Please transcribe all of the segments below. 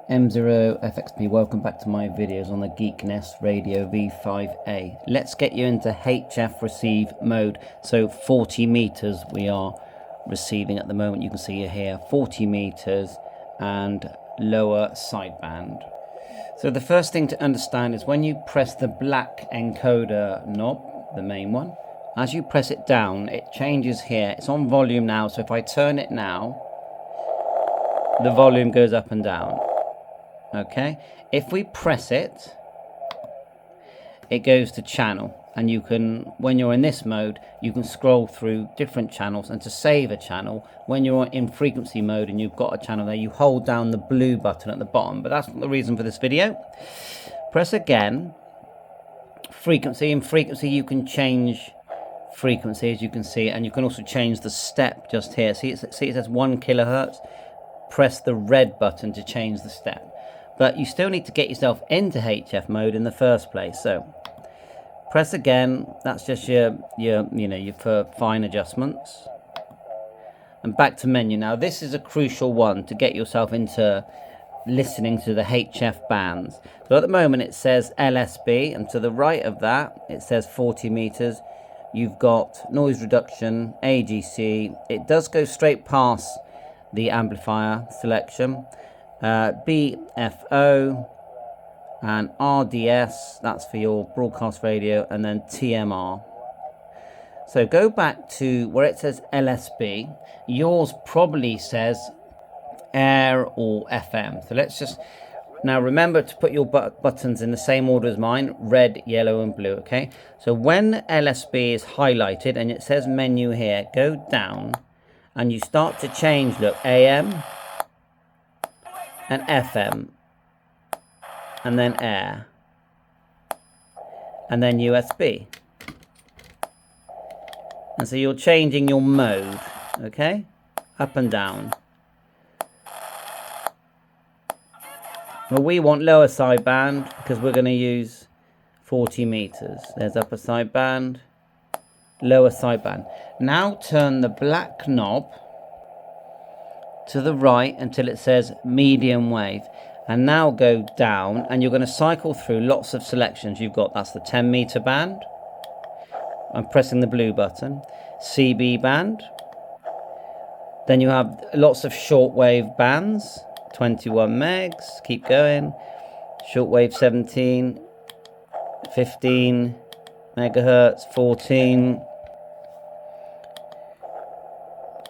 M0FXP, welcome back to my videos on the GeekNest Radio V5A. Let's get you into HF receive mode. So 40 meters we are receiving at the moment. You can see here 40 meters and lower sideband. So the first thing to understand is when you press the black encoder knob, the main one, as you press it down, it changes here. It's on volume now, so if I turn it now, the volume goes up and down. Okay, if we press it, it goes to channel, and you can, when you're in this mode, you can scroll through different channels, and to save a channel, when you're in frequency mode and you've got a channel there, you hold down the blue button at the bottom. But that's not the reason for this video. Press again, frequency. In frequency you can change frequency, as you can see, and you can also change the step just here. See it says 1 kilohertz. Press the red button to change the step. But you still need to get yourself into HF mode in the first place. So press again. That's just your fine adjustments. And back to menu. Now this is a crucial one to get yourself into listening to the HF bands. So at the moment it says LSB, and to the right of that it says 40 meters. You've got noise reduction, AGC. It does go straight past the amplifier selection. BFO and RDS, that's for your broadcast radio, and then TMR. So go back to where it says LSB. Yours probably says air or FM. So let's just, now remember to put your buttons in the same order as mine, red, yellow and blue, okay? So when LSB is highlighted and it says menu here, go down and you start to change, look, AM and FM, and then air, and then USB. And so you're changing your mode, okay? Up and down. Well, we want lower sideband because we're going to use 40 meters. There's upper sideband, lower sideband. Now turn the black knob to the right until it says medium wave, and now go down and you're going to cycle through lots of selections. You've got, that's the 10 meter band. I'm pressing the blue button. CB band. Then you have lots of shortwave bands, 21 megs, keep going. Shortwave 17, 15 megahertz, 14,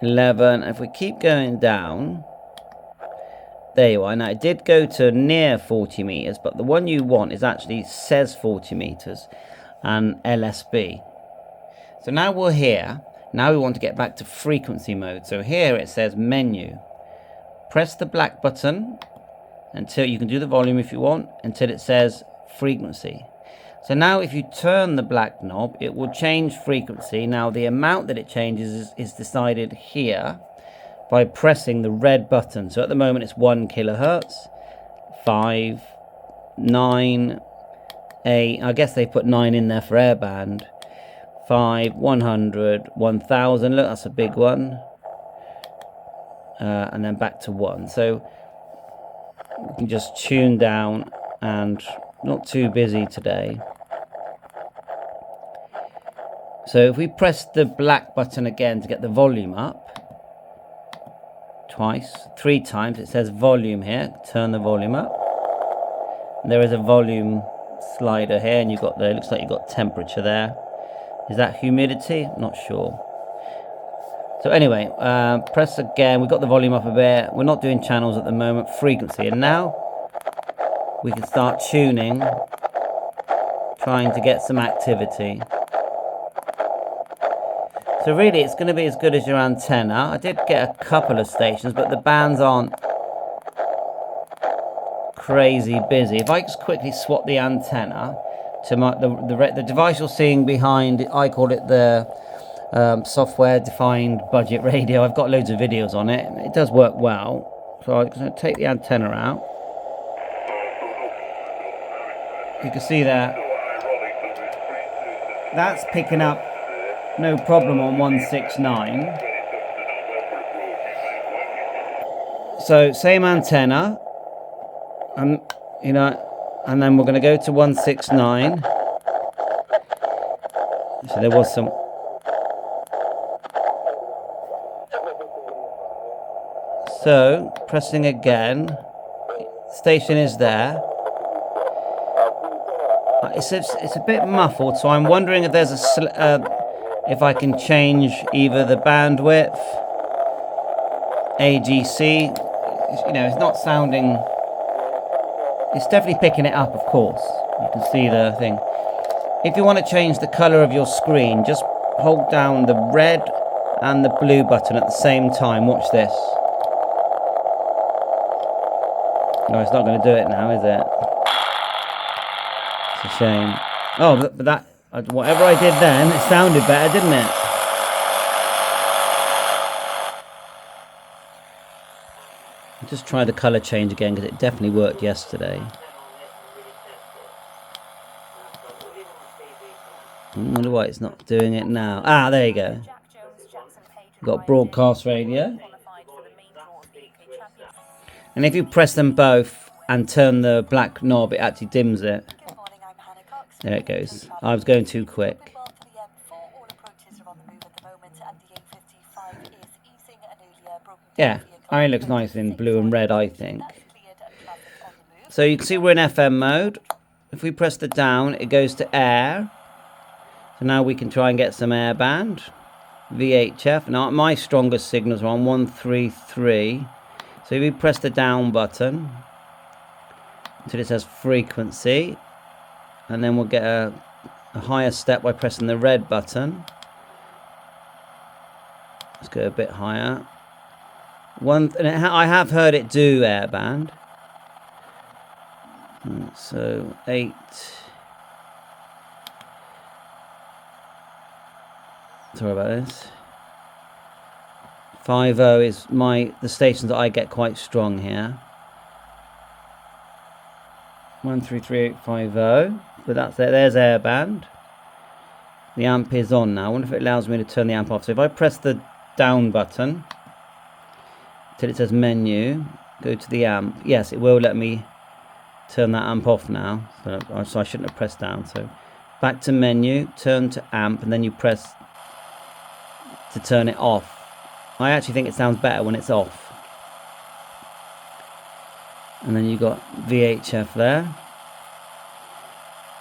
11. If we keep going down, there you are. Now it did go to near 40 meters, but the one you want is actually says 40 meters and LSB. So now we're here. Now we want to get back to frequency mode. So here it says menu. Press the black button until you can do the volume if you want, until it says frequency. So now if you turn the black knob, it will change frequency. Now the amount that it changes is decided here by pressing the red button. So at the moment it's 1 kilohertz, 5, 9, 8. I guess they put 9 in there for airband. 5, 100, 1000. Look, that's a big one. And then back to 1. So we can just tune down, and not too busy today. So if we press the black button again to get the volume up, twice, 3 times, it says volume here, turn the volume up. And there is a volume slider here, and you've got the, looks like you've got temperature there. Is that humidity? I'm not sure. So anyway, press again, we've got the volume up a bit. We're not doing channels at the moment, frequency. And now we can start tuning, trying to get some activity. So really it's going to be as good as your antenna. I did get a couple of stations, but the bands aren't crazy busy. If I just quickly swap the antenna to the device you're seeing behind, I call it the software defined budget radio. I've got loads of videos on it. It does work well. So I'm going to take the antenna out. You can see that that's picking up no problem on 169. So same antenna, you know, and then we're going to go to 169. So there was some. So pressing again, station is there. It's a bit muffled, so I'm wondering if there's if I can change either the bandwidth, AGC. You know, it's not sounding. It's definitely picking it up, of course. You can see the thing. If you want to change the color of your screen, just hold down the red and the blue button at the same time. Watch this. No, it's not going to do it now, is it? It's a shame. Oh, but that, whatever I did then, it sounded better, didn't it? I'll just try the colour change again, because it definitely worked yesterday. I wonder why it's not doing it now. Ah, there you go. Got broadcast radio. And if you press them both and turn the black knob, it actually dims it. There it goes. I was going too quick. Yeah, it looks nice in blue and red, I think. So you can see we're in FM mode. If we press the down, it goes to air. So now we can try and get some airband. VHF. Now my strongest signals are on 133. So if you press the down button until it says frequency, and then we'll get a higher step by pressing the red button. Let's go a bit higher. I have heard it do airband. So 8. Sorry about this. 5.0 is the stations that I get quite strong here. 133850, but that's it. There's airband. The amp is on now. I wonder if it allows me to turn the amp off. So if I press the down button till it says menu, go to the amp. Yes, it will let me turn that amp off now. So I shouldn't have pressed down. So back to menu, turn to amp, and then you press to turn it off. I actually think it sounds better when it's off. And then you've got VHF there.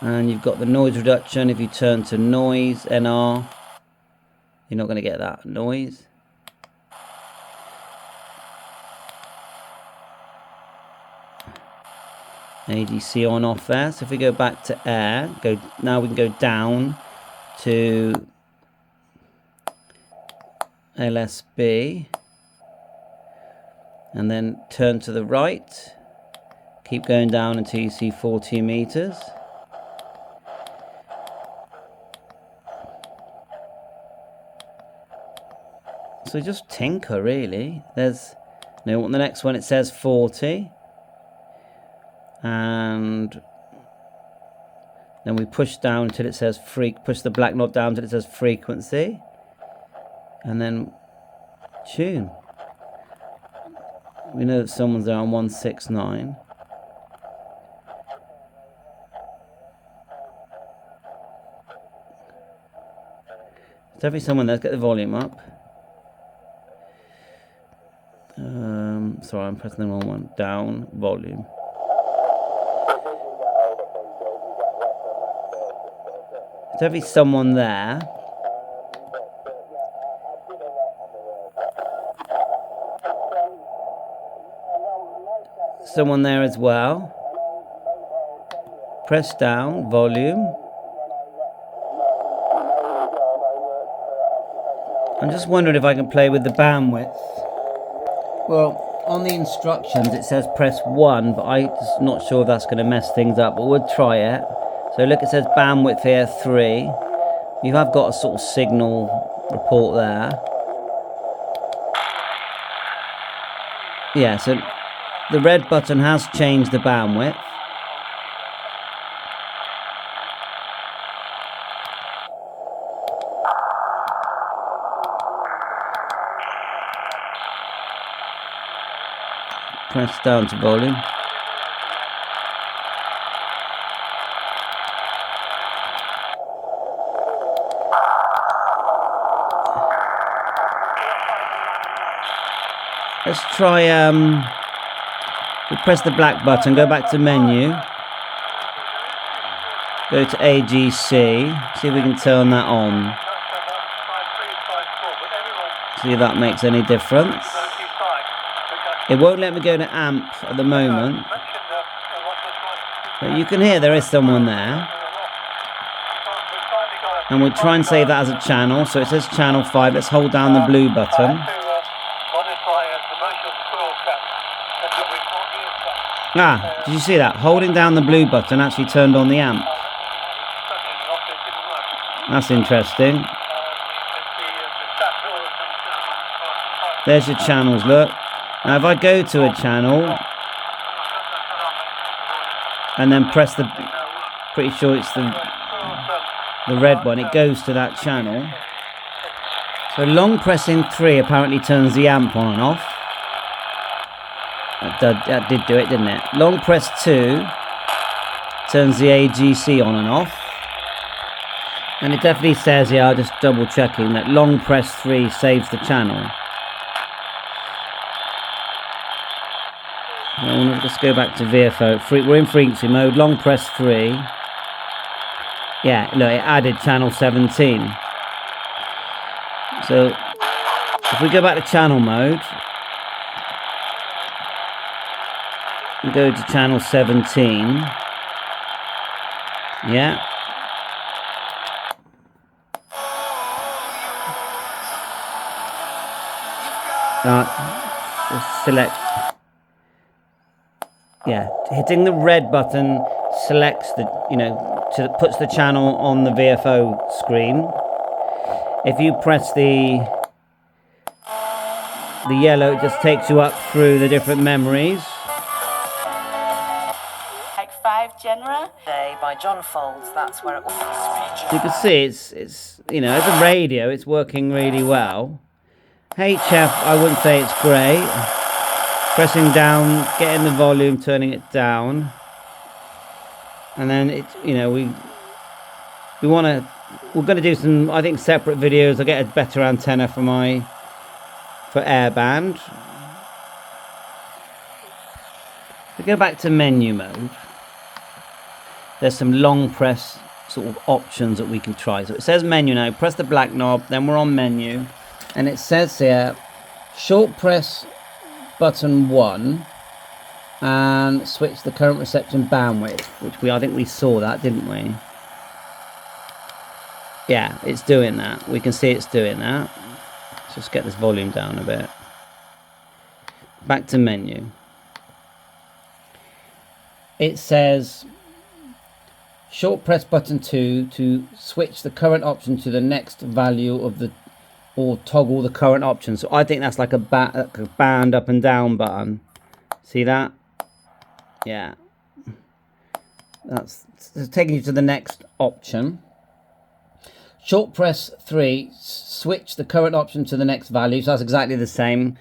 And you've got the noise reduction. If you turn to noise, NR, you're not going to get that noise. AGC on off there. So if we go back to air, now we can go down to LSB, and then turn to the right, keep going down until you see 40 meters. So just tinker, really. There's no, on the next one it says 40, and then we push down until it says push the black knob down until it says frequency. And then tune. We know that someone's there on 169. There's definitely someone there. Let's get the volume up. Sorry, I'm pressing the wrong one. Down, volume. There's definitely someone there. Someone there as well. Press down, volume. I'm just wondering if I can play with the bandwidth. Well, on the instructions it says press 1, but I'm just not sure if that's going to mess things up, but we'll try it. So look, it says bandwidth here 3. You have got a sort of signal report there. Yeah, so the red button has changed the bandwidth. Press down to volume. Let's try, we press the black button, go back to menu. Go to AGC, see if we can turn that on. See if that makes any difference. It won't let me go to amp at the moment. But you can hear there is someone there. And we'll try and save that as a channel. So it says channel 5. Let's hold down the blue button. Ah, did you see that? Holding down the blue button actually turned on the amp. That's interesting. There's your channels, look. Now if I go to a channel and then press the, pretty sure it's the red one, it goes to that channel. So long pressing 3 apparently turns the amp on and off. That did do it, didn't it? Long press 2 turns the AGC on and off. And it definitely says here, just double checking, that long press 3 saves the channel. Let's go back to VFO. We're in frequency mode. Long press 3. Yeah, look, it added channel 17. So if we go back to channel mode and go to channel 17. Yeah. Just select. Yeah, hitting the red button selects the, puts the channel on the VFO screen. If you press the yellow, it just takes you up through the different memories. Like 5 genera by John Folds. That's where it was. You can see it's as a radio, it's working really well. HF, I wouldn't say it's great. Pressing down, getting the volume, turning it down, and then we're going to do some, I think, separate videos. I'll get a better antenna for airband. We go back to menu mode. There's some long press sort of options that we can try. So it says menu now. Press the black knob, then we're on menu, and it says here, short press button 1 and switch the current reception bandwidth, which I think we saw that, didn't we? Yeah, it's doing that. We can see it's doing that. Let's just get this volume down a bit. Back to menu. It says short press button 2 to switch the current option to the next value of the, or toggle the current option. So I think that's like a band up and down button. See that? Yeah. That's taking you to the next option. Short press 3, switch the current option to the next value. So that's exactly the same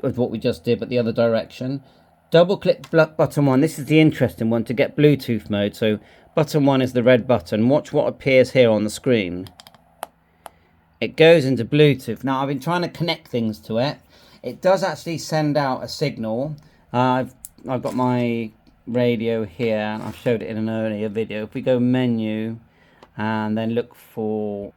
as what we just did, but the other direction. Double click button 1. This is the interesting one to get Bluetooth mode. So button 1 is the red button. Watch what appears here on the screen. It goes into Bluetooth. Now I've been trying to connect things to it. It does actually send out a signal. I've got my radio here, and I've showed it in an earlier video. If we go menu and then look for,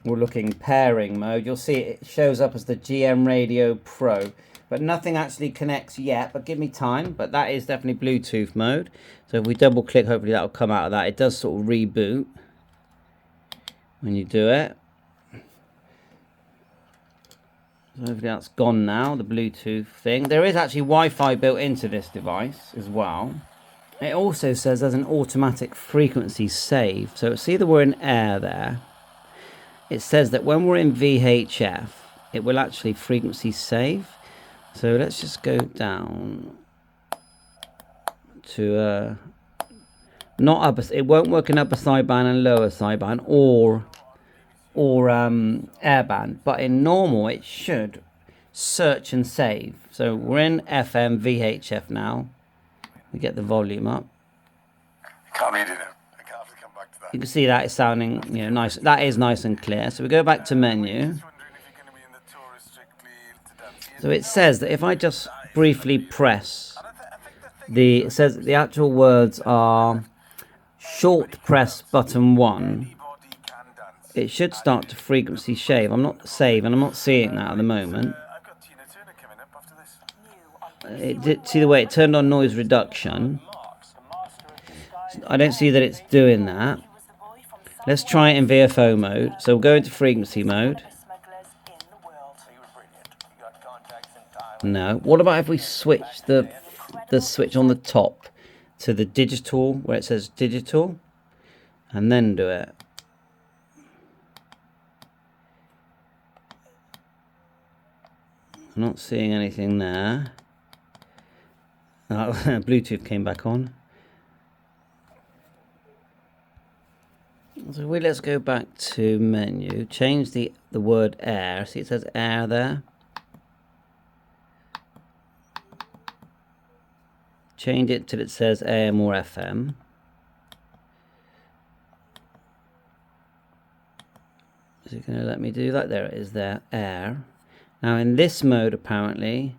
we're looking pairing mode, you'll see it shows up as the GM Radio Pro, but nothing actually connects yet, but give me time. But that is definitely Bluetooth mode. So if we double click, hopefully that'll come out of that. It does sort of reboot when you do it. So hopefully that's gone now, the Bluetooth thing. There is actually Wi-Fi built into this device as well. It also says there's an automatic frequency save. So see that we're in air there. It says that when we're in VHF, it will actually frequency save. So let's just go down to not upper. It won't work in upper sideband and lower sideband or airband, but in normal it should search and save. So we're in FM VHF now. We get the volume up. Can't edit it. I can't have to come back to that. You can see that is sounding, nice. That is nice and clear. So we go back to menu. So it says that if I just briefly press it says the actual words are short press button 1. It should start to frequency shave. I'm not seeing that at the moment. See the way it turned on noise reduction. I don't see that it's doing that. Let's try it in VFO mode. So we'll go into frequency mode. No. What about if we switch the switch on the top to the digital, where it says digital, and then do it? I'm not seeing anything there. Oh, Bluetooth came back on. So let's go back to menu, change the word air. See, it says air there. Change it till it says AM or FM. Is it going to let me do that? There it is there, air. Now in this mode apparently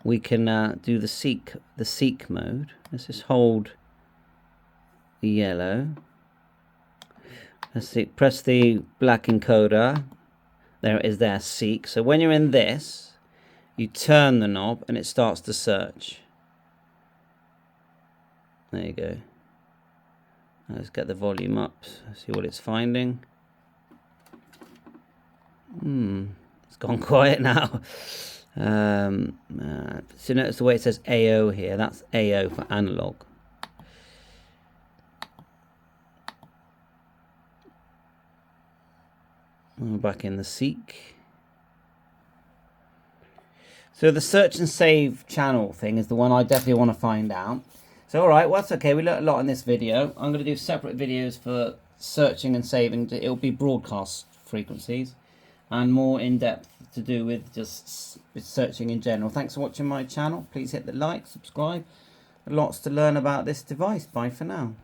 we can do the seek mode. Let's just hold the yellow. Let's see, press the black encoder. There it is there, seek. So when you're in this, you turn the knob and it starts to search. There you go. Let's get the volume up, see what it's finding. It's gone quiet now. So notice the way it says AO here. That's AO for analog. We're back in the seek. So the search and save channel thing is the one I definitely want to find out. So alright, well that's okay, we learned a lot in this video. I'm going to do separate videos for searching and saving. It'll be broadcast frequencies and more in-depth to do with just searching in general. Thanks for watching my channel. Please hit the like, subscribe. Lots to learn about this device. Bye for now.